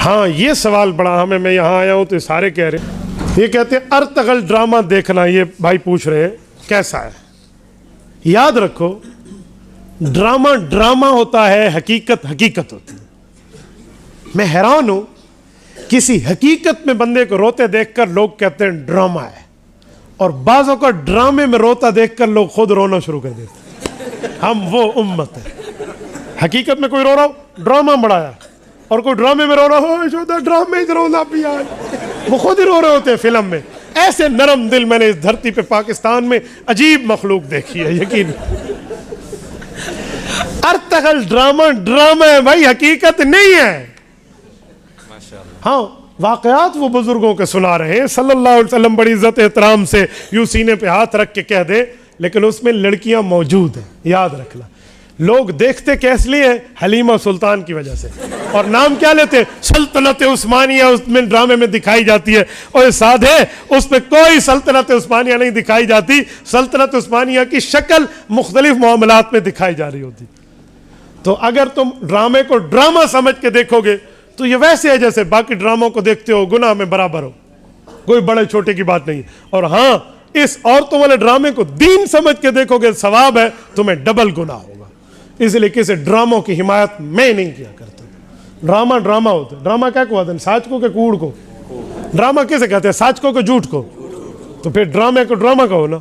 ہاں یہ سوال بڑا ہمیں، میں یہاں آیا ہوں تو سارے کہہ رہے ہیں، یہ کہتے ہیں ارتغل ڈرامہ دیکھنا، یہ بھائی پوچھ رہے ہیں کیسا ہے. یاد رکھو ڈرامہ ڈرامہ ہوتا ہے، حقیقت حقیقت ہوتی ہے. میں حیران ہوں کسی حقیقت میں بندے کو روتے دیکھ کر لوگ کہتے ہیں ڈرامہ ہے، اور بعضوں کا ڈرامے میں روتا دیکھ کر لوگ خود رونا شروع کر دیتے. ہم وہ امت ہے، حقیقت میں کوئی رو رہا ہو ڈرامہ بڑھایا، اور کوئی ڈرامے میں رو رہا ہو ڈرامے ہی رونا بھی آئے، وہ خود ہی رو رہے ہوتے ہیں فلم میں. ایسے نرم دل میں نے اس دھرتی پہ پاکستان میں عجیب مخلوق دیکھی ہے یقین. ارتغل ڈرامہ ڈرامہ ہے بھائی، حقیقت نہیں ہے. ہاں واقعات وہ بزرگوں کے سنا رہے ہیں صلی اللہ علیہ وسلم، بڑی عزت احترام سے یوں سینے پہ ہاتھ رکھ کے کہہ دے، لیکن اس میں لڑکیاں موجود ہیں. یاد رکھنا لوگ دیکھتے کیس لیے ہیں؟ حلیمہ سلطان کی وجہ سے. اور نام کیا لیتے ہیں؟ سلطنت عثمانیہ اس میں ڈرامے میں دکھائی جاتی ہے. اور سادھے اس میں کوئی سلطنت عثمانیہ نہیں دکھائی جاتی، سلطنت عثمانیہ کی شکل مختلف معاملات میں دکھائی جا رہی ہوتی. تو اگر تم ڈرامے کو ڈرامہ سمجھ کے دیکھو گے تو یہ ویسے ہے جیسے باقی ڈراموں کو دیکھتے ہو، گناہ میں برابر ہو، کوئی بڑے چھوٹے کی بات نہیں. اور ہاں اس عورتوں والے ڈرامے کو دین سمجھ کے دیکھو گے ثواب ہے، تمہیں ڈبل گناہ ہوگا. اس لیے کسی ڈراموں کی حمایت میں نہیں کیا کرتا. ڈرامہ ڈرامہ ہوتا ہے. ڈرامہ کیا کہتے ہیں؟ ساچ کو کہ کوڑ کو؟ ڈرامہ کیسے کہتے ہیں؟ ساچ کو کہ جھوٹ کو؟ تو پھر ڈرامے کو ڈرامہ کہو نا.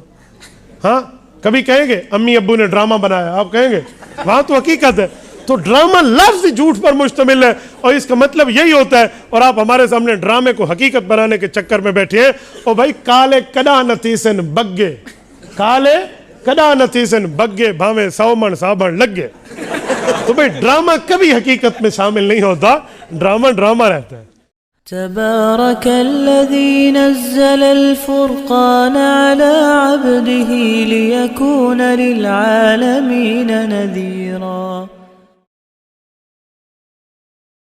ہاں کبھی کہیں گے امی ابو نے ڈرامہ بنایا؟ آپ کہیں گے؟ وہاں تو حقیقت ہے. تو ڈرامہ لفظ جھوٹ پر مشتمل ہے، اور اس کا مطلب یہی ہوتا ہے. اور آپ ہمارے سامنے ڈرامے کو حقیقت بنانے کے چکر میں بیٹھے ہیں. اور بھائی کالے کدا نتیسن بگے، کالے کدا نتیسن بگے بھاویں 100 من صابن لگ گئے. تو بھئی ڈرامہ کبھی حقیقت میں شامل نہیں ہوتا، ڈرامہ ڈرامہ رہتا ہے. تبارك الذي نزل الفرقان على عبده ليكون للعالمين نذيرا.